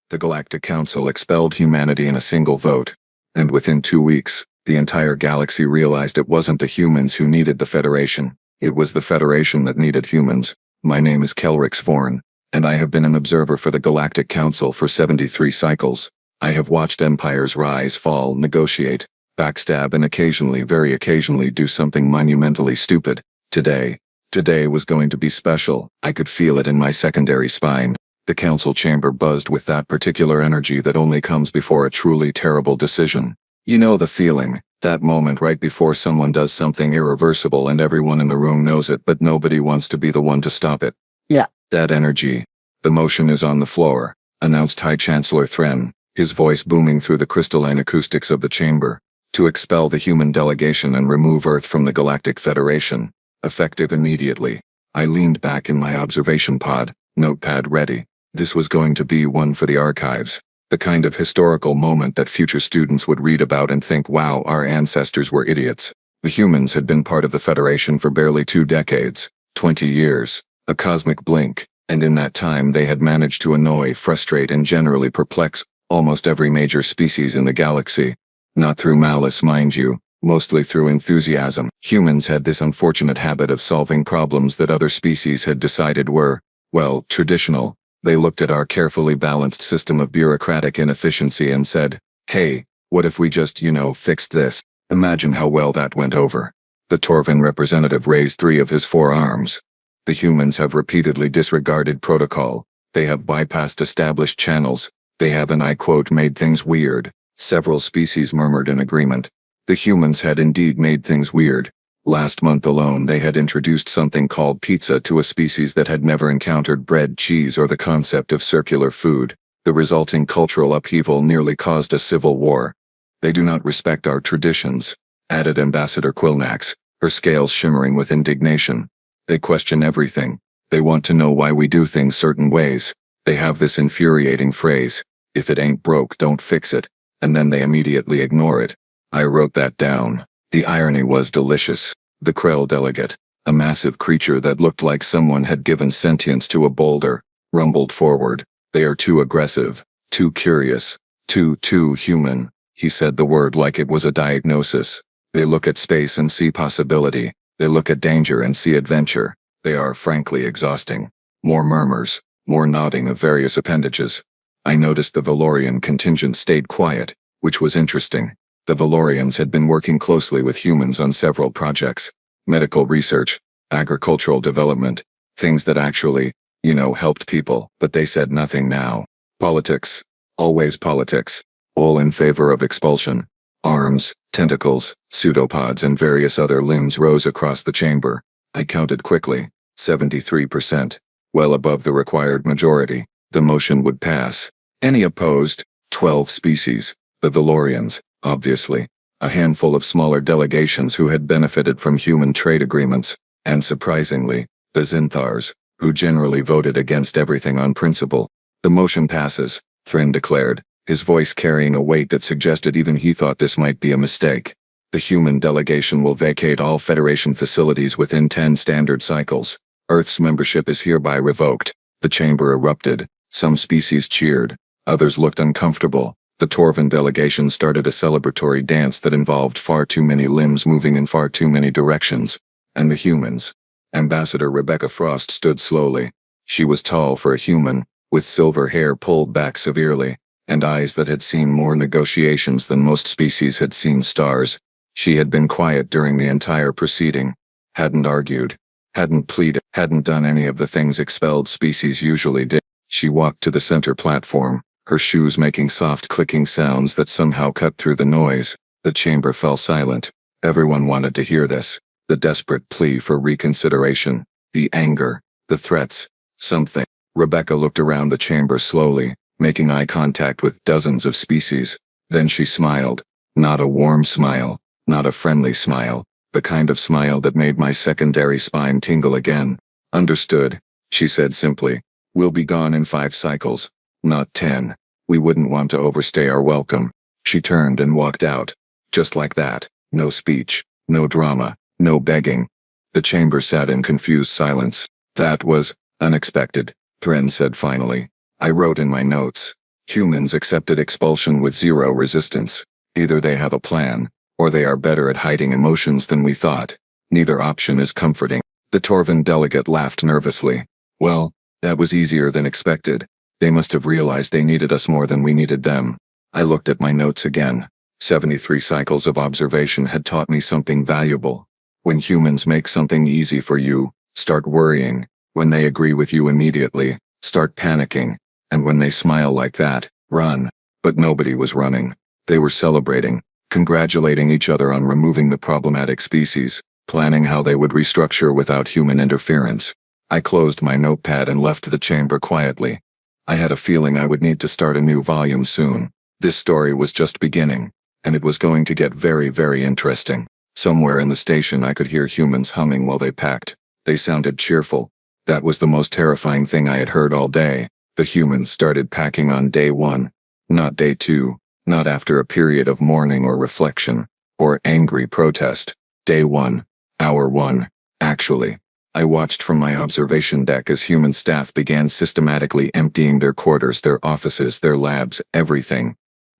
The Galactic Council expelled humanity in a single vote. And within 2 weeks, the entire galaxy realized it wasn't the humans who needed the Federation. It was the Federation that needed humans. My name is Kelrix Vorn, and I have been an observer for the Galactic Council for 73 cycles. I have watched empires rise, fall, negotiate, backstab, and occasionally, very occasionally, do something monumentally stupid. Today was going to be special. I could feel it in my secondary spine. The council chamber buzzed with that particular energy that only comes before a truly terrible decision. You know the feeling, that moment right before someone does something irreversible and everyone in the room knows it, but nobody wants to be the one to stop it. Yeah. That energy. The motion is on the floor, announced High Chancellor Thren, his voice booming through the crystalline acoustics of the chamber, to expel the human delegation and remove Earth from the Galactic Federation. Effective immediately. I leaned back in my observation pod, notepad ready. This was going to be one for the archives. The kind of historical moment that future students would read about and think, wow, our ancestors were idiots. The humans had been part of the Federation for barely 2 decades, 20 years, a cosmic blink, and in that time they had managed to annoy, frustrate, and generally perplex almost every major species in the galaxy. Not through malice, mind you, mostly through enthusiasm. Humans had this unfortunate habit of solving problems that other species had decided were, well, traditional. They looked at our carefully balanced system of bureaucratic inefficiency and said, hey, what if we just, fixed this? Imagine how well that went over. The Torvan representative raised 3 of his 4 arms. The humans have repeatedly disregarded protocol. They have bypassed established channels. They have, and I quote, made things weird. Several species murmured in agreement. The humans had indeed made things weird. Last month alone they had introduced something called pizza to a species that had never encountered bread, cheese, or the concept of circular food. The resulting cultural upheaval nearly caused a civil war. They do not respect our traditions, added Ambassador Quilnax, her scales shimmering with indignation. They question everything. They want to know why we do things certain ways. They have this infuriating phrase, if it ain't broke, don't fix it, and then they immediately ignore it. I wrote that down. The irony was delicious. The Krell delegate, a massive creature that looked like someone had given sentience to a boulder, rumbled forward. They are too aggressive, too curious, too human. He said the word like it was a diagnosis. They look at space and see possibility. They look at danger and see adventure. They are frankly exhausting. More murmurs, more nodding of various appendages. I noticed the Valorian contingent stayed quiet, which was interesting. The Valorians had been working closely with humans on several projects. Medical research, agricultural development, things that actually, helped people, but they said nothing now. Politics. Always politics. All in favor of expulsion. Arms, tentacles, pseudopods, and various other limbs rose across the chamber. I counted quickly. 73%. Well above the required majority. The motion would pass. Any opposed? 12 species. The Valorians. Obviously, a handful of smaller delegations who had benefited from human trade agreements, and surprisingly, the Zinthars, who generally voted against everything on principle. The motion passes, Thren declared, his voice carrying a weight that suggested even he thought this might be a mistake. The human delegation will vacate all Federation facilities within 10 standard cycles. Earth's membership is hereby revoked. The chamber erupted. Some species cheered. Others looked uncomfortable. The Torvan delegation started a celebratory dance that involved far too many limbs moving in far too many directions. And the humans. Ambassador Rebecca Frost stood slowly. She was tall for a human, with silver hair pulled back severely, and eyes that had seen more negotiations than most species had seen stars. She had been quiet during the entire proceeding. Hadn't argued. Hadn't pleaded. Hadn't done any of the things expelled species usually did. She walked to the center platform, her shoes making soft clicking sounds that somehow cut through the noise. The chamber fell silent. Everyone wanted to hear this. The desperate plea for reconsideration. The anger. The threats. Something. Rebecca looked around the chamber slowly, making eye contact with dozens of species. Then she smiled. Not a warm smile. Not a friendly smile. The kind of smile that made my secondary spine tingle again. Understood, she said simply. We'll be gone in 5 cycles. Not 10. We wouldn't want to overstay our welcome. She turned and walked out. Just like that. No speech. No drama. No begging. The chamber sat in confused silence. That was unexpected, Thren said finally. I wrote in my notes. Humans accepted expulsion with zero resistance. Either they have a plan, or they are better at hiding emotions than we thought. Neither option is comforting. The Torvin delegate laughed nervously. Well, that was easier than expected. They must have realized they needed us more than we needed them. I looked at my notes again. 73 cycles of observation had taught me something valuable. When humans make something easy for you, start worrying. When they agree with you immediately, start panicking. And when they smile like that, run. But nobody was running. They were celebrating, congratulating each other on removing the problematic species, planning how they would restructure without human interference. I closed my notepad and left the chamber quietly. I had a feeling I would need to start a new volume soon. This story was just beginning, and it was going to get very, very interesting. Somewhere in the station I could hear humans humming while they packed. They sounded cheerful. That was the most terrifying thing I had heard all day. The humans started packing on day 1, not day 2, not after a period of mourning or reflection, or angry protest. Day 1, hour 1, actually. I watched from my observation deck as human staff began systematically emptying their quarters, their offices, their labs, everything.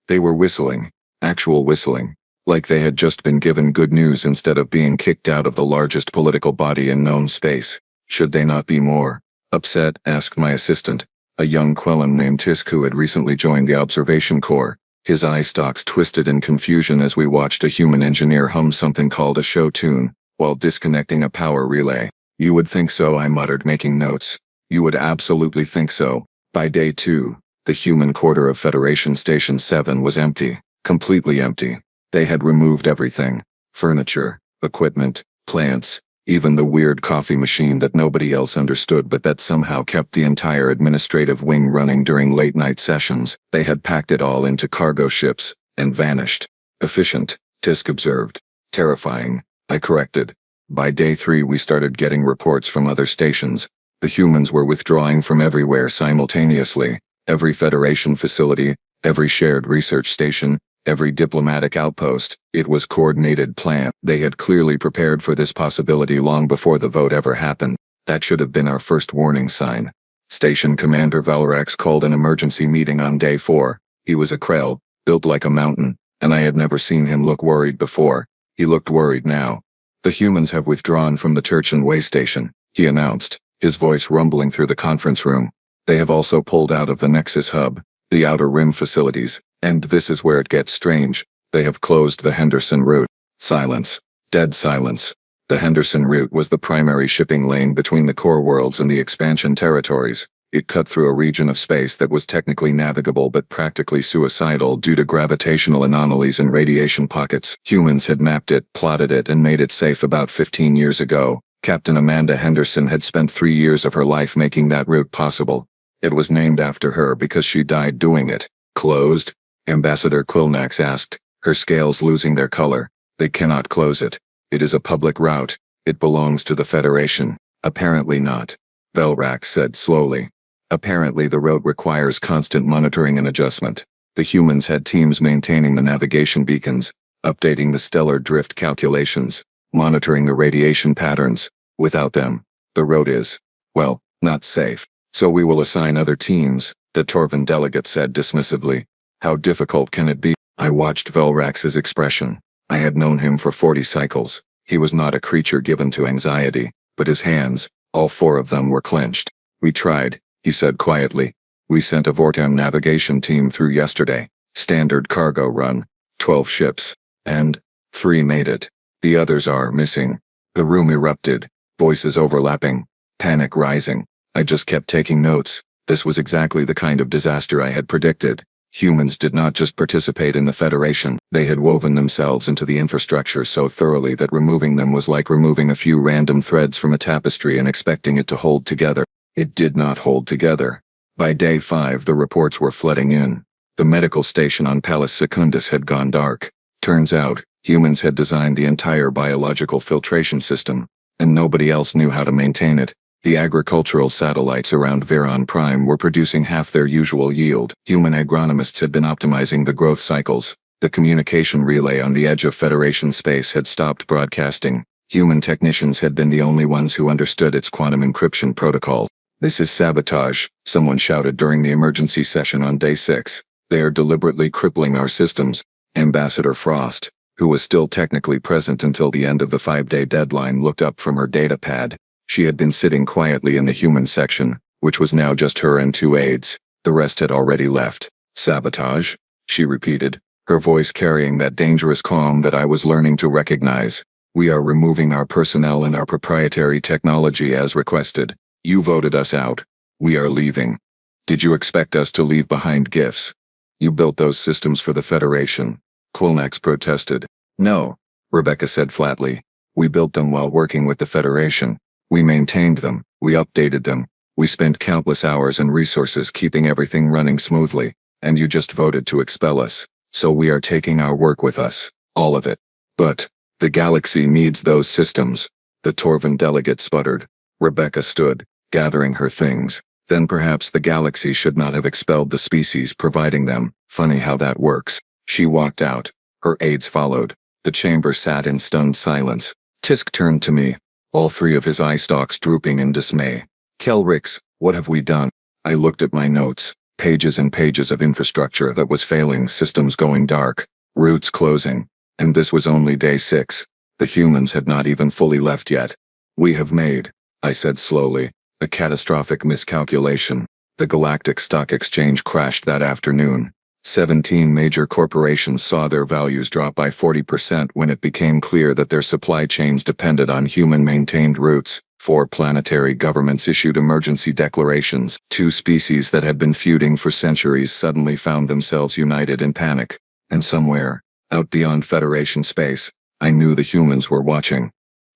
They were whistling, actual whistling, like they had just been given good news instead of being kicked out of the largest political body in known space. Should they not be more upset? Asked my assistant, a young Quellam named Tisk who had recently joined the observation corps. His eye stalks twisted in confusion as we watched a human engineer hum something called a show tune, while disconnecting a power relay. You would think so, I muttered, making notes. You would absolutely think so. By day 2, the human quarter of Federation Station 7 was empty, completely empty. They had removed everything. Furniture, equipment, plants, even the weird coffee machine that nobody else understood but that somehow kept the entire administrative wing running during late-night sessions. They had packed it all into cargo ships, and vanished. Efficient, Tisk observed. Terrifying, I corrected. By day 3 we started getting reports from other stations. The humans were withdrawing from everywhere simultaneously. Every Federation facility, every shared research station, every diplomatic outpost. It was coordinated plan. They had clearly prepared for this possibility long before the vote ever happened. That should have been our first warning sign. Station Commander Valrax called an emergency meeting on day 4. He was a Krell, built like a mountain, and I had never seen him look worried before. He looked worried now. The humans have withdrawn from the Church and Way station, he announced, his voice rumbling through the conference room. They have also pulled out of the Nexus Hub, the Outer Rim facilities, and this is where it gets strange. They have closed the Henderson route. Silence. Dead silence. The Henderson route was the primary shipping lane between the core worlds and the expansion territories. It cut through a region of space that was technically navigable but practically suicidal due to gravitational anomalies and radiation pockets. Humans had mapped it, plotted it, and made it safe about 15 years ago. Captain Amanda Henderson had spent 3 years of her life making that route possible. It was named after her because she died doing it. Closed? Ambassador Quilnax asked, her scales losing their color. They cannot close it. It is a public route. It belongs to the Federation. Apparently not. Velrax said slowly. Apparently the route requires constant monitoring and adjustment. The humans had teams maintaining the navigation beacons, updating the stellar drift calculations, monitoring the radiation patterns. Without them, the road is, well, not safe. So we will assign other teams, the Torvin delegate said dismissively. How difficult can it be? I watched Velrax's expression. I had known him for 40 cycles. He was not a creature given to anxiety, but his hands, all 4 of them, were clenched. We tried, he said quietly. We sent a Vortem navigation team through yesterday. Standard cargo run. 12 ships. And 3 made it. The others are missing. The room erupted. Voices overlapping. Panic rising. I just kept taking notes. This was exactly the kind of disaster I had predicted. Humans did not just participate in the Federation. They had woven themselves into the infrastructure so thoroughly that removing them was like removing a few random threads from a tapestry and expecting it to hold together. It did not hold together. By day 5 the reports were flooding in. The medical station on Pallas Secundus had gone dark. Turns out, humans had designed the entire biological filtration system, and nobody else knew how to maintain it. The agricultural satellites around Veron Prime were producing half their usual yield. Human agronomists had been optimizing the growth cycles. The communication relay on the edge of Federation space had stopped broadcasting. Human technicians had been the only ones who understood its quantum encryption protocol. "This is sabotage," someone shouted during the emergency session on day 6. "They are deliberately crippling our systems." Ambassador Frost, who was still technically present until the end of the 5-day deadline, looked up from her data pad. She had been sitting quietly in the human section, which was now just her and 2 aides. The rest had already left. "Sabotage?" she repeated, her voice carrying that dangerous calm that I was learning to recognize. "We are removing our personnel and our proprietary technology as requested. You voted us out. We are leaving." "Did you expect us to leave behind gifts? You built those systems for the Federation." Quilnax protested. "No," Rebecca said flatly. "We built them while working with the Federation. We maintained them, we updated them, we spent countless hours and resources keeping everything running smoothly, and you just voted to expel us. So we are taking our work with us, all of it." "But the galaxy needs those systems," the Torvan delegate sputtered. Rebecca stood, gathering her things. "Then perhaps the galaxy should not have expelled the species providing them. Funny how that works." She walked out. Her aides followed. The chamber sat in stunned silence. Tisk turned to me, all 3 of his eye stalks drooping in dismay. "Kelrix, what have we done?" I looked at my notes. Pages and pages of infrastructure that was failing, systems going dark, routes closing. And this was only day 6. The humans had not even fully left yet. "We have made," I said slowly, "a catastrophic miscalculation." The Galactic Stock Exchange crashed that afternoon. 17 major corporations saw their values drop by 40% when it became clear that their supply chains depended on human-maintained routes. 4 planetary governments issued emergency declarations. 2 species that had been feuding for centuries suddenly found themselves united in panic. And somewhere, out beyond Federation space, I knew the humans were watching.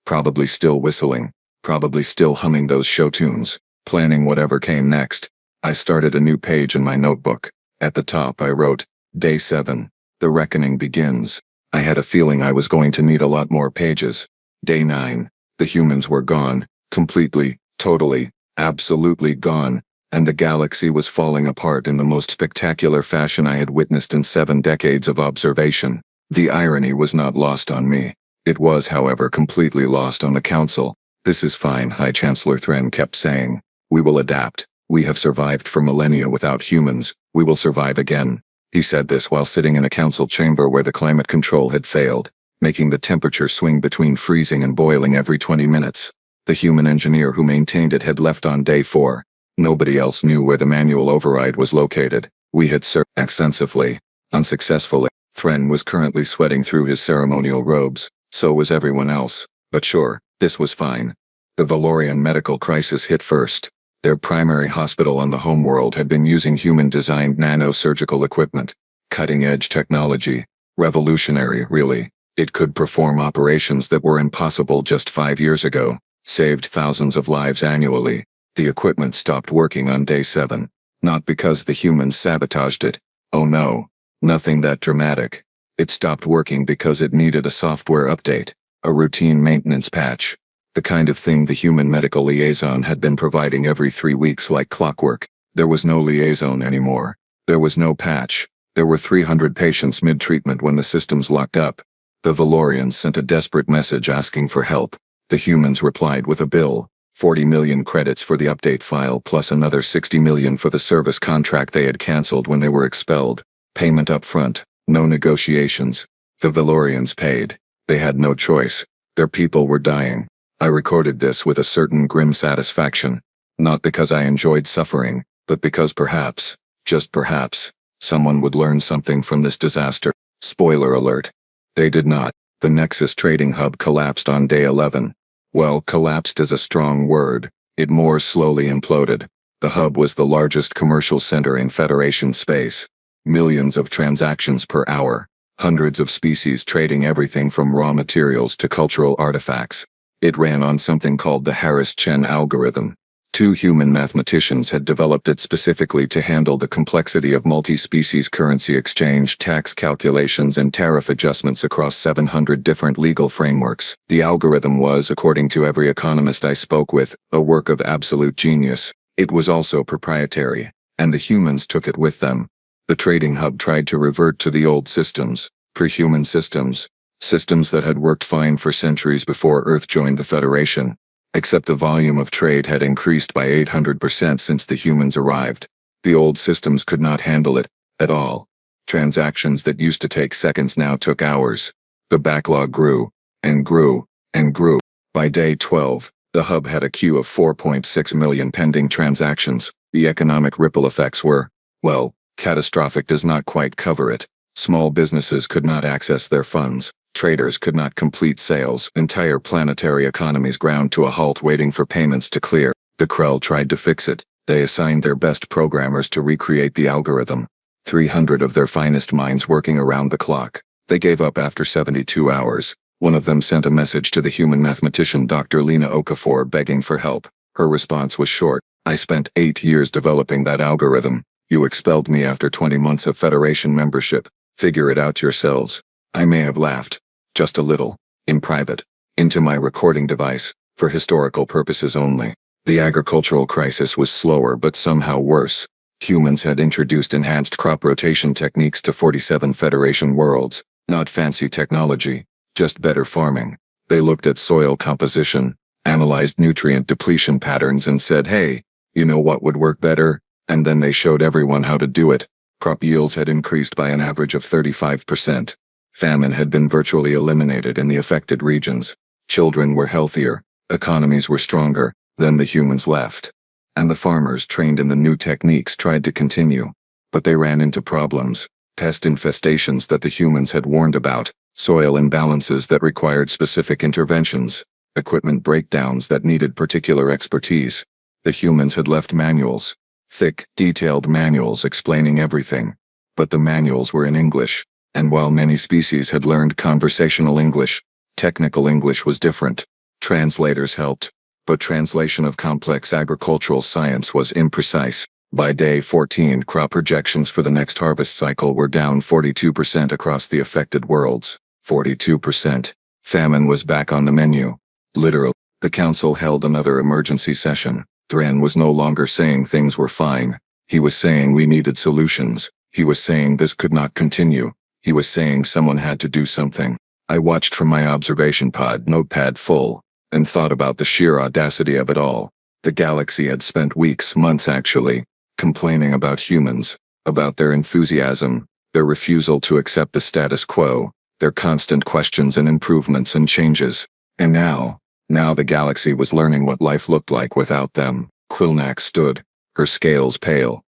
Probably still whistling. Probably still humming those show tunes. Planning whatever came next. I started a new page in my notebook. At the top I wrote, "Day 7. The reckoning begins." I had a feeling I was going to need a lot more pages. Day 9. The humans were gone. Completely, totally, absolutely gone. And the galaxy was falling apart in the most spectacular fashion I had witnessed in 7 decades of observation. The irony was not lost on me. It was, however, completely lost on the Council. "This is fine," High Chancellor Thren kept saying. "We will adapt. We have survived for millennia without humans. We will survive again." He said this while sitting in a council chamber where the climate control had failed, making the temperature swing between freezing and boiling every 20 minutes. The human engineer who maintained it had left on day 4. Nobody else knew where the manual override was located. We had searched extensively, unsuccessfully. Thren was currently sweating through his ceremonial robes. So was everyone else. But sure, this was fine. The Valorian medical crisis hit first. Their primary hospital on the homeworld had been using human-designed nanosurgical equipment. Cutting-edge technology. Revolutionary, really. It could perform operations that were impossible just 5 years ago. Saved thousands of lives annually. The equipment stopped working on day 7. Not because the humans sabotaged it. Oh no. Nothing that dramatic. It stopped working because it needed a software update. A routine maintenance patch. The kind of thing the human medical liaison had been providing every 3 weeks like clockwork. There was no liaison anymore. There was no patch. There were 300 patients mid-treatment when the systems locked up. The Valorians sent a desperate message asking for help. The humans replied with a bill, 40 million credits for the update file plus another 60 million for the service contract they had cancelled when they were expelled. Payment up front, no negotiations. The Valorians paid. They had no choice. Their people were dying. I recorded this with a certain grim satisfaction. Not because I enjoyed suffering, but because perhaps, just perhaps, someone would learn something from this disaster. Spoiler alert. They did not. The Nexus trading hub collapsed on day 11. Well, collapsed is a strong word. It more slowly imploded. The hub was the largest commercial center in Federation space. Millions of transactions per hour. Hundreds of species trading everything from raw materials to cultural artifacts. It ran on something called the Harris-Chen algorithm. 2 human mathematicians had developed it specifically to handle the complexity of multi-species currency exchange, tax calculations, and tariff adjustments across 700 different legal frameworks. The algorithm was, according to every economist I spoke with, a work of absolute genius. It was also proprietary, and the humans took it with them. The trading hub tried to revert to the old systems, pre-human systems. Systems that had worked fine for centuries before Earth joined the Federation. Except the volume of trade had increased by 800% since the humans arrived. The old systems could not handle it at all. Transactions that used to take seconds now took hours. The backlog grew, and grew, and grew. By day 12, the hub had a queue of 4.6 million pending transactions. The economic ripple effects were, well, catastrophic does not quite cover it. Small businesses could not access their funds. Traders could not complete sales. Entire planetary economies ground to a halt waiting for payments to clear. The Krell tried to fix it. They assigned their best programmers to recreate the algorithm. 300 of their finest minds working around the clock. They gave up after 72 hours. One of them sent a message to the human mathematician Dr. Lena Okafor begging for help. Her response was short. I spent 8 years developing that algorithm. You expelled me after 20 months of Federation membership. Figure it out yourselves. I may have laughed. Just a little. In private. Into my recording device. For historical purposes only. The agricultural crisis was slower but somehow worse. Humans had introduced enhanced crop rotation techniques to 47 Federation worlds. Not fancy technology. Just better farming. They looked at soil composition, analyzed nutrient depletion patterns and said, hey, you know what would work better? And then they showed everyone how to do it. Crop yields had increased by an average of 35%. Famine had been virtually eliminated in the affected regions. Children were healthier, economies were stronger. Then the humans left. And the farmers trained in the new techniques tried to continue. But they ran into problems. Pest infestations that the humans had warned about. Soil imbalances that required specific interventions. Equipment breakdowns that needed particular expertise. The humans had left manuals. Thick, detailed manuals explaining everything. But the manuals were in English. And while many species had learned conversational English, technical English was different. Translators helped. But translation of complex agricultural science was imprecise. By day 14, crop projections for the next harvest cycle were down 42% across the affected worlds. 42%. Famine was back on the menu. Literally. The council held another emergency session. Thran was no longer saying things were fine. He was saying we needed solutions. He was saying this could not continue. He was saying someone had to do something. I watched from my observation pod, notepad full, and thought about the sheer audacity of it all. The galaxy had spent weeks, months actually, complaining about humans, about their enthusiasm, their refusal to accept the status quo, their constant questions and improvements and changes. And now the galaxy was learning what life looked like without them. Quilnak stood, her scales pale.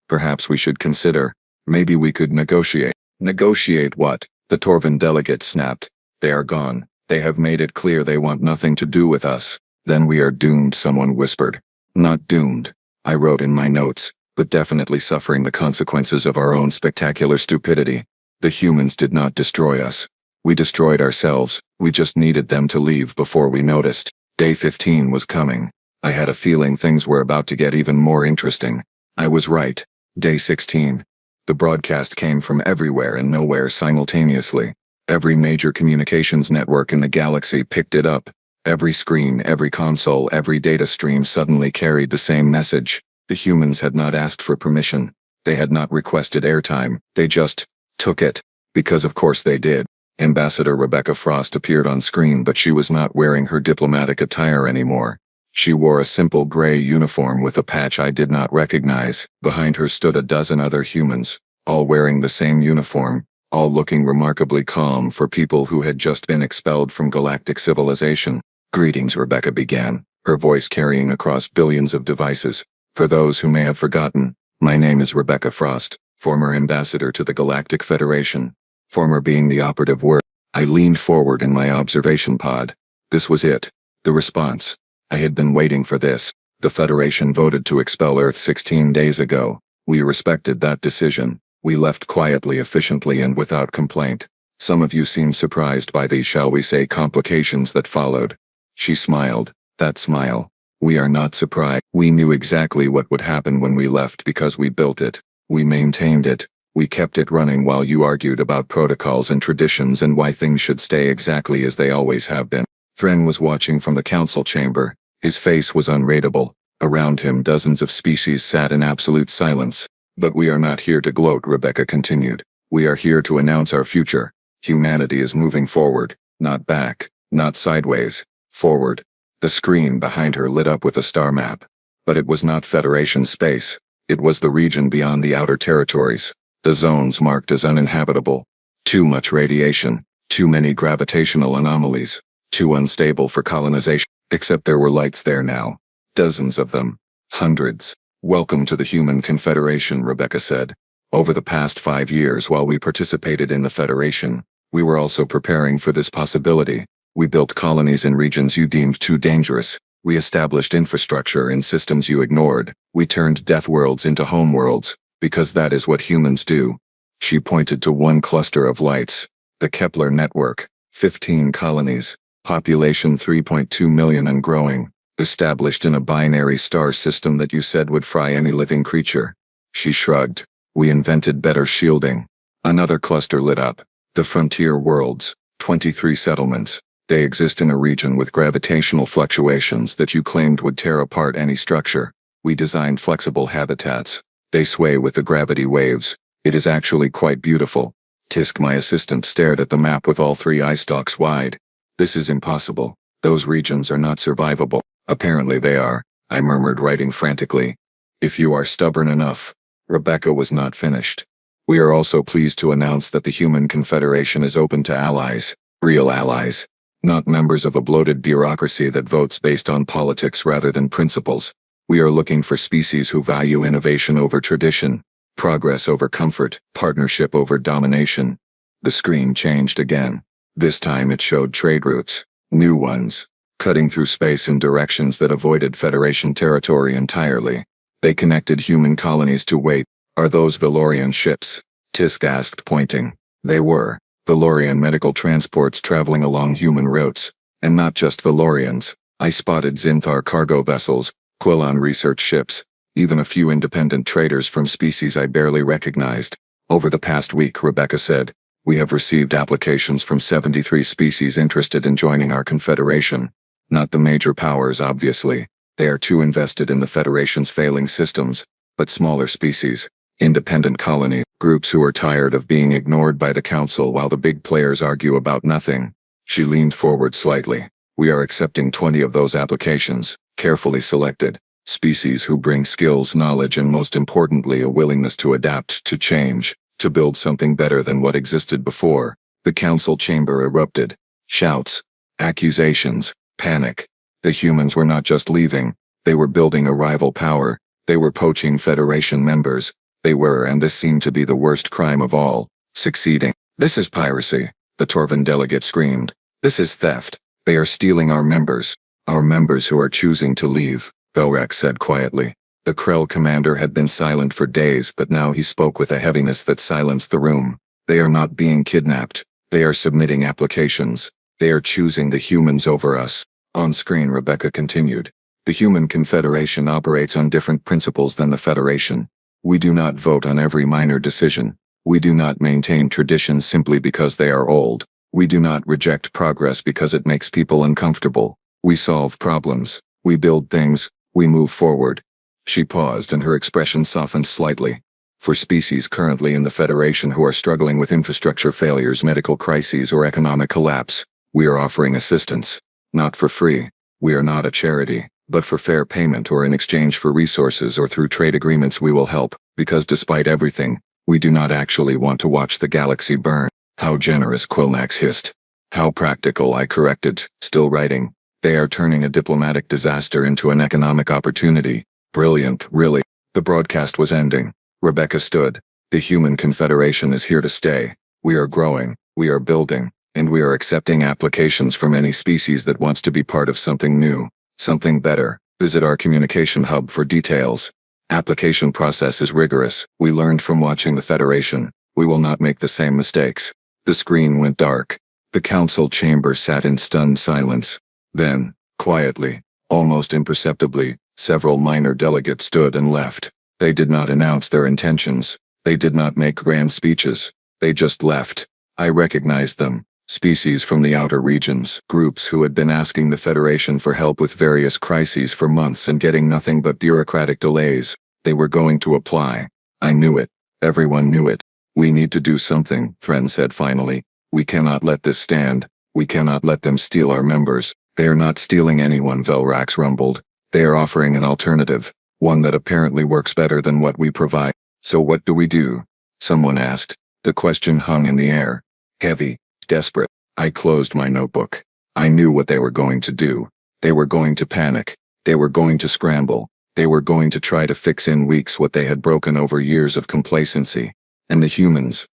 Perhaps we should consider, maybe we could negotiate. Negotiate what? The Torvan delegate snapped. They are gone. They have made it clear they want nothing to do with us. Then we are doomed, someone whispered. Not doomed, I wrote in my notes, but definitely suffering the consequences of our own spectacular stupidity. The humans did not destroy us. We destroyed ourselves. We just needed them to leave before we noticed. Day 15 was coming. I had a feeling things were about to get even more interesting. I was right. Day 16. The broadcast came from everywhere and nowhere simultaneously. Every major communications network in the galaxy picked it up. Every screen, every console, every data stream suddenly carried the same message. The humans had not asked for permission. They had not requested airtime. They just took it. Because of course they did. Ambassador Rebecca Frost appeared on screen, but she was not wearing her diplomatic attire anymore. She wore a simple gray uniform with a patch I did not recognize. Behind her stood a dozen other humans, all wearing the same uniform, all looking remarkably calm for people who had just been expelled from galactic civilization. Greetings, Rebecca began, her voice carrying across billions of devices. For those who may have forgotten, my name is Rebecca Frost, former ambassador to the Galactic Federation. Former being the operative word. I leaned forward in my observation pod. This was it. The response. I had been waiting for this. The Federation voted to expel Earth 16 days ago. We respected that decision. We left quietly, efficiently, and without complaint. Some of you seemed surprised by the, shall we say, complications that followed. She smiled. That smile. We are not surprised. We knew exactly what would happen when we left because we built it. We maintained it. We kept it running while you argued about protocols and traditions and why things should stay exactly as they always have been. Thran was watching from the council chamber. His face was unreadable. Around him dozens of species sat in absolute silence. But we are not here to gloat, Rebecca continued. We are here to announce our future. Humanity is moving forward, not back, not sideways, forward. The screen behind her lit up with a star map. But it was not Federation space. It was the region beyond the outer territories. The zones marked as uninhabitable. Too much radiation. Too many gravitational anomalies. Too unstable for colonization. Except there were lights there now. Dozens of them. Hundreds. "Welcome to the Human Confederation," Rebecca said. "Over the past 5 years while we participated in the Federation, we were also preparing for this possibility. We built colonies in regions you deemed too dangerous. We established infrastructure in systems you ignored. We turned death worlds into home worlds, because that is what humans do." She pointed to one cluster of lights. The Kepler network. 15 colonies. Population 3.2 million and growing. Established in a binary star system that you said would fry any living creature. She shrugged. "We invented better shielding." Another cluster lit up. The Frontier Worlds. 23 settlements. They exist in a region with gravitational fluctuations that you claimed would tear apart any structure. We designed flexible habitats. They sway with the gravity waves. It is actually quite beautiful. Tisk, my assistant, stared at the map with all 3 eye stalks wide. "This is impossible. Those regions are not survivable." "Apparently they are," I murmured, writing frantically. "If you are stubborn enough." Rebecca was not finished. "We are also pleased to announce that the Human Confederation is open to allies. Real allies. Not members of a bloated bureaucracy that votes based on politics rather than principles. We are looking for species who value innovation over tradition, progress over comfort, partnership over domination." The screen changed again. This time it showed trade routes. New ones. Cutting through space in directions that avoided Federation territory entirely. They connected human colonies to wait. "Are those Valorian ships?" Tisk asked, pointing. They were. Valorian medical transports traveling along human routes. And not just Valorians. I spotted Zinthar cargo vessels, Quilon research ships, even a few independent traders from species I barely recognized. "Over the past week," Rebecca said, "we have received applications from 73 species interested in joining our confederation. Not the major powers, obviously. They are too invested in the Federation's failing systems, but smaller species, independent colony, groups who are tired of being ignored by the Council while the big players argue about nothing." She leaned forward slightly. "We are accepting 20 of those applications, carefully selected. Species who bring skills, knowledge, and most importantly a willingness to adapt, to change, to build something better than what existed before." The Council chamber erupted. Shouts. Accusations. Panic. The humans were not just leaving. They were building a rival power. They were poaching Federation members. They were, and this seemed to be the worst crime of all, succeeding. "This is piracy," the Torvan delegate screamed. "This is theft. They are stealing our members. Our members who are choosing to leave," Velrak said quietly. The Krell commander had been silent for days, but now he spoke with a heaviness that silenced the room. "They are not being kidnapped. They are submitting applications. They are choosing the humans over us." On screen, Rebecca continued. "The Human Confederation operates on different principles than the Federation. We do not vote on every minor decision. We do not maintain traditions simply because they are old. We do not reject progress because it makes people uncomfortable. We solve problems. We build things. We move forward." She paused and her expression softened slightly. "For species currently in the Federation who are struggling with infrastructure failures, medical crises, or economic collapse, we are offering assistance. Not for free. We are not a charity, but for fair payment or in exchange for resources or through trade agreements we will help, because despite everything, we do not actually want to watch the galaxy burn." "How generous," Quilnax hissed. "How practical," I corrected, still writing. "They are turning a diplomatic disaster into an economic opportunity. Brilliant, really." The broadcast was ending. Rebecca stood. "The Human Confederation is here to stay. We are growing, we are building, and we are accepting applications from any species that wants to be part of something new, something better. Visit our communication hub for details. Application process is rigorous. We learned from watching the Federation. We will not make the same mistakes." The screen went dark. The Council chamber sat in stunned silence. Then, quietly, almost imperceptibly, several minor delegates stood and left. They did not announce their intentions. They did not make grand speeches. They just left. I recognized them. Species from the outer regions, groups who had been asking the Federation for help with various crises for months and getting nothing but bureaucratic delays. They were going to apply. I knew it. Everyone knew it. "We need to do something," Thren said finally. "We cannot let this stand. We cannot let them steal our members." They are not stealing anyone, Velrax rumbled. They are offering an alternative, one that apparently works better than what we provide. So what do we do? Someone asked. The question hung in the air. Heavy, desperate. I closed my notebook. I knew what they were going to do. They were going to panic. They were going to scramble. They were going to try to fix in weeks what they had broken over years of complacency. And the humans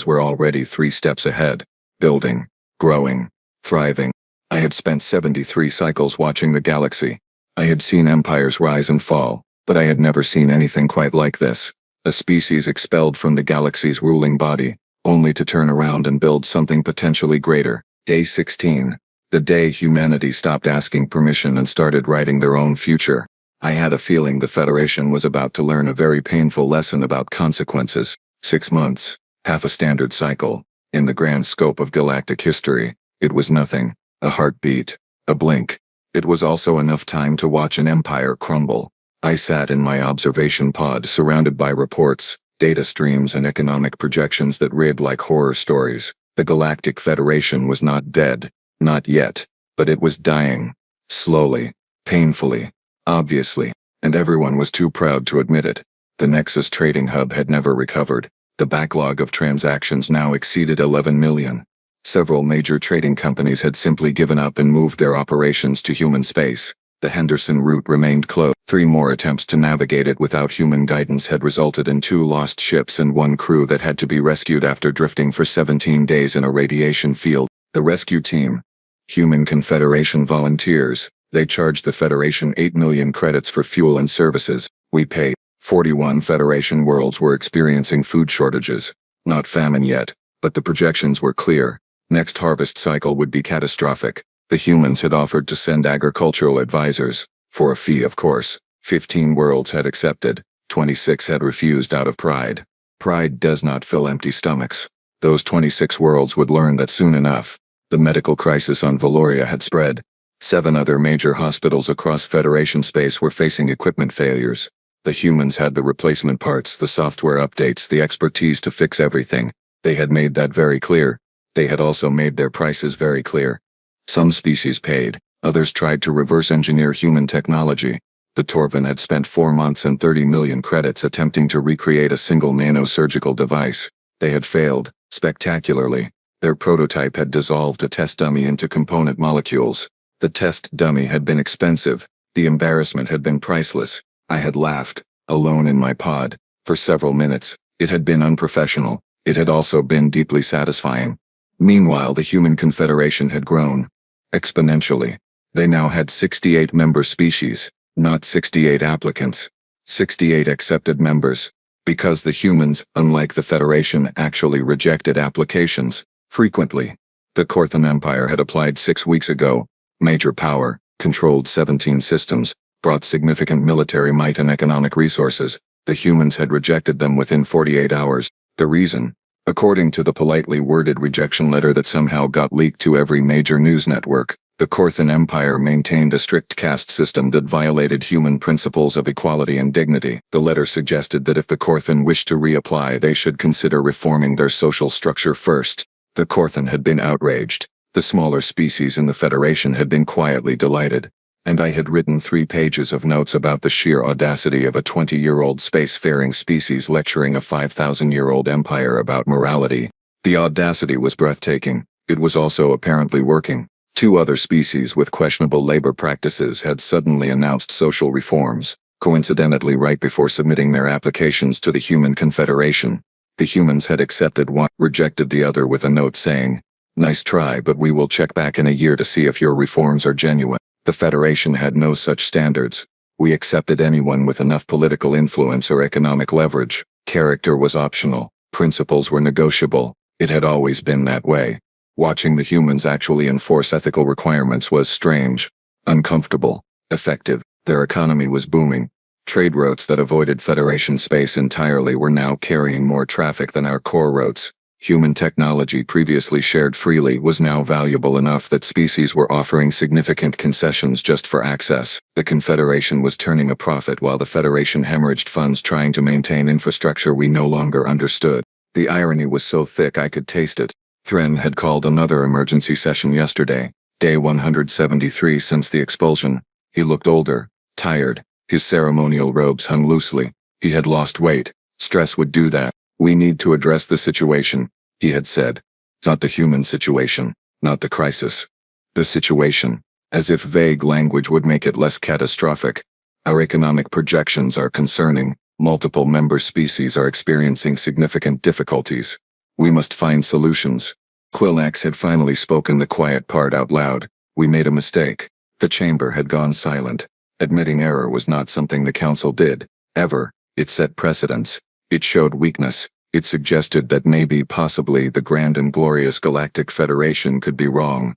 were already 3 steps ahead. Building, growing, thriving. I had spent 73 cycles watching the galaxy. I had seen empires rise and fall, but I had never seen anything quite like this. A species expelled from the galaxy's ruling body, only to turn around and build something potentially greater. Day 16. The day humanity stopped asking permission and started writing their own future. I had a feeling the Federation was about to learn a very painful lesson about consequences. 6 months, half a standard cycle. In the grand scope of galactic history, it was nothing. A heartbeat. A blink. It was also enough time to watch an empire crumble. I sat in my observation pod surrounded by reports, data streams and economic projections that read like horror stories. The Galactic Federation was not dead. Not yet. But it was dying. Slowly. Painfully. Obviously. And everyone was too proud to admit it. The Nexus trading hub had never recovered. The backlog of transactions now exceeded 11 million. Several major trading companies had simply given up and moved their operations to human space. The Henderson route remained closed. 3 more attempts to navigate it without human guidance had resulted in 2 lost ships and 1 crew that had to be rescued after drifting for 17 days in a radiation field. The rescue team. Human Confederation volunteers. They charged the Federation 8 million credits for fuel and services. We paid. 41 Federation worlds were experiencing food shortages. Not famine yet, but the projections were clear. Next harvest cycle would be catastrophic. The humans had offered to send agricultural advisors, for a fee of course. 15 worlds had accepted, 26 had refused out of pride. Pride does not fill empty stomachs. Those 26 worlds would learn that soon enough. The medical crisis on Valoria had spread. 7 other major hospitals across Federation space were facing equipment failures. The humans had the replacement parts, the software updates, the expertise to fix everything. They had made that very clear. They had also made their prices very clear. Some species paid, others tried to reverse engineer human technology. The Torvin had spent 4 months and 30 million credits attempting to recreate a single nanosurgical device. They had failed, spectacularly. Their prototype had dissolved a test dummy into component molecules. The test dummy had been expensive. The embarrassment had been priceless. I had laughed, alone in my pod, for several minutes. It had been unprofessional. It had also been deeply satisfying. Meanwhile, the Human Confederation had grown. Exponentially. They now had 68 member species, not 68 applicants. 68 accepted members. Because the humans, unlike the Federation, actually rejected applications, frequently. The Korthan Empire had applied 6 weeks ago. Major power, controlled 17 systems, brought significant military might and economic resources. The humans had rejected them within 48 hours. The reason? According to the politely worded rejection letter that somehow got leaked to every major news network, the Korthan Empire maintained a strict caste system that violated human principles of equality and dignity. The letter suggested that if the Korthan wished to reapply, they should consider reforming their social structure first. The Korthan had been outraged. The smaller species in the Federation had been quietly delighted. And I had written 3 pages of notes about the sheer audacity of a 20-year-old spacefaring species lecturing a 5,000-year-old empire about morality. The audacity was breathtaking. It was also apparently working. 2 other species with questionable labor practices had suddenly announced social reforms, coincidentally right before submitting their applications to the Human Confederation. The humans had accepted one, rejected the other with a note saying, "Nice try, but we will check back in a year to see if your reforms are genuine." The Federation had no such standards. We accepted anyone with enough political influence or economic leverage. Character was optional. Principles were negotiable. It had always been that way. Watching the humans actually enforce ethical requirements was strange, uncomfortable, effective. Their economy was booming. Trade routes that avoided Federation space entirely were now carrying more traffic than our core routes. Human technology previously shared freely was now valuable enough that species were offering significant concessions just for access. The Confederation was turning a profit while the Federation hemorrhaged funds trying to maintain infrastructure we no longer understood. The irony was so thick I could taste it. Thren had called another emergency session yesterday. Day 173 since the expulsion. He looked older, tired. His ceremonial robes hung loosely. He had lost weight. Stress would do that. We need to address the situation, he had said. Not the human situation, not the crisis. The situation. As if vague language would make it less catastrophic. Our economic projections are concerning. Multiple member species are experiencing significant difficulties. We must find solutions. Quillax had finally spoken the quiet part out loud. We made a mistake. The chamber had gone silent. Admitting error was not something the council did, ever. It set precedents. It showed weakness. It suggested that maybe, possibly, the grand and glorious Galactic Federation could be wrong.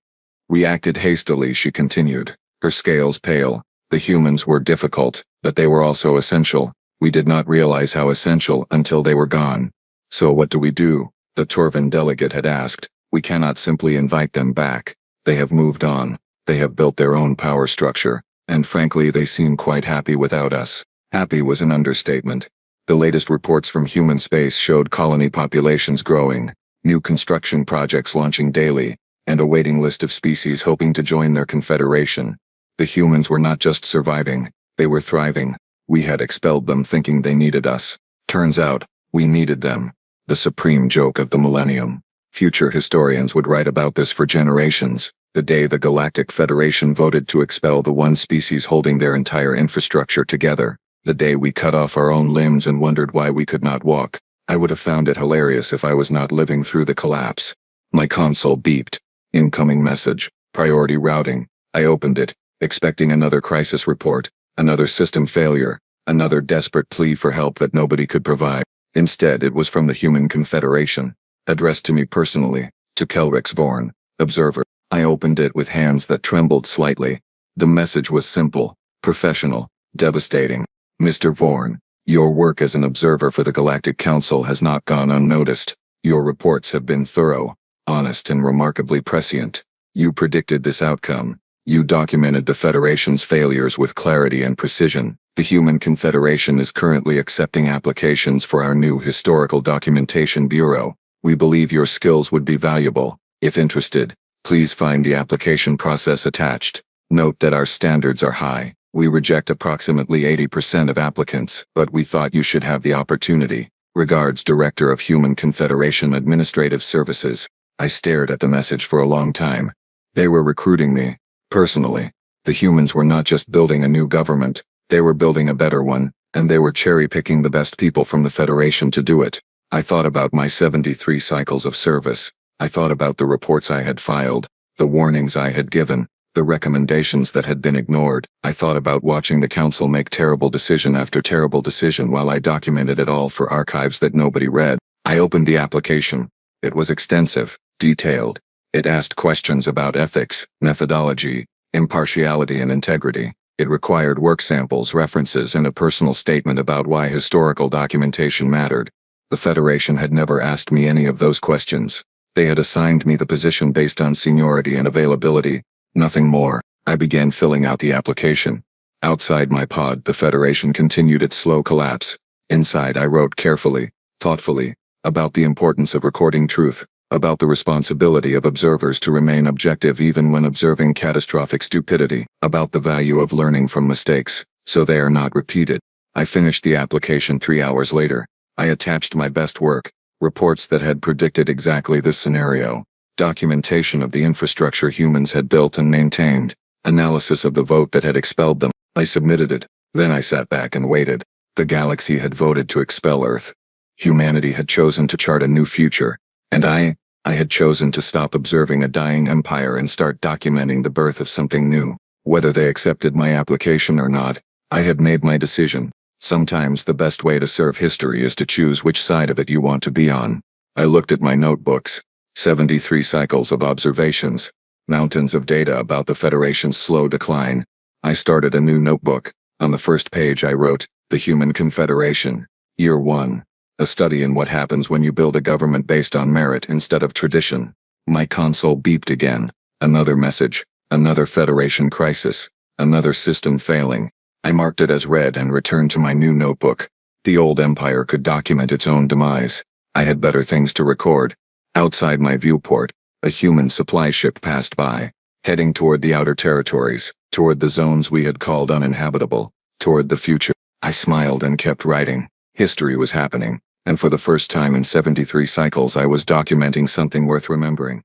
We acted hastily, she continued, her scales pale. The humans were difficult, but they were also essential. We did not realize how essential until they were gone. So what do we do? The Torvan delegate had asked. We cannot simply invite them back. They have moved on. They have built their own power structure, and frankly they seem quite happy without us. Happy was an understatement. The latest reports from human space showed colony populations growing, new construction projects launching daily, and a waiting list of species hoping to join their confederation. The humans were not just surviving, they were thriving. We had expelled them thinking they needed us. Turns out, we needed them. The supreme joke of the millennium. Future historians would write about this for generations. The day the Galactic Federation voted to expel the one species holding their entire infrastructure together. The day we cut off our own limbs and wondered why we could not walk. I would have found it hilarious if I was not living through the collapse. My console beeped. Incoming message. Priority routing. I opened it, expecting another crisis report, another system failure, another desperate plea for help that nobody could provide. Instead, it was from the Human Confederation, addressed to me personally, to Kelrix Vorn, observer. I opened it with hands that trembled slightly. The message was simple, professional, devastating. Mr. Vorn, your work as an observer for the Galactic Council has not gone unnoticed. Your reports have been thorough, honest and remarkably prescient. You predicted this outcome. You documented the Federation's failures with clarity and precision. The Human Confederation is currently accepting applications for our new Historical Documentation Bureau. We believe your skills would be valuable. If interested, please find the application process attached. Note that our standards are high. We reject approximately 80% of applicants, but we thought you should have the opportunity. Regards, Director of Human Confederation Administrative Services. I stared at the message for a long time. They were recruiting me. Personally, the humans were not just building a new government, they were building a better one, and they were cherry-picking the best people from the Federation to do it. I thought about my 73 cycles of service. I thought about the reports I had filed, the warnings I had given, the recommendations that had been ignored. I thought about watching the Council make terrible decision after terrible decision while I documented it all for archives that nobody read. I opened the application. It was extensive, detailed. It asked questions about ethics, methodology, impartiality and integrity. It required work samples, references, and a personal statement about why historical documentation mattered. The Federation had never asked me any of those questions. They had assigned me the position based on seniority and availability, nothing more. I began filling out the application. Outside my pod, the Federation continued its slow collapse. Inside, I wrote carefully, thoughtfully, about the importance of recording truth, about the responsibility of observers to remain objective even when observing catastrophic stupidity, about the value of learning from mistakes, so they are not repeated. I finished the application 3 hours later. I attached my best work, reports that had predicted exactly this scenario, documentation of the infrastructure humans had built and maintained, analysis of the vote that had expelled them. I submitted it. Then I sat back and waited. The galaxy had voted to expel Earth. Humanity had chosen to chart a new future, and I had chosen to stop observing a dying empire and start documenting the birth of something new. Whether they accepted my application or not, I had made my decision. Sometimes the best way to serve history is to choose which side of it you want to be on. I looked at my notebooks. 73 cycles of observations. Mountains of data about the Federation's slow decline. I started a new notebook. On the first page I wrote, The Human Confederation. Year 1. A study in what happens when you build a government based on merit instead of tradition. My console beeped again. Another message. Another Federation crisis. Another system failing. I marked it as read and returned to my new notebook. The old empire could document its own demise. I had better things to record. Outside my viewport, a human supply ship passed by. heading toward the outer territories, toward the zones we had called uninhabitable, toward the future. I smiled and kept writing. History was happening, and for the first time in 73 cycles I was documenting something worth remembering.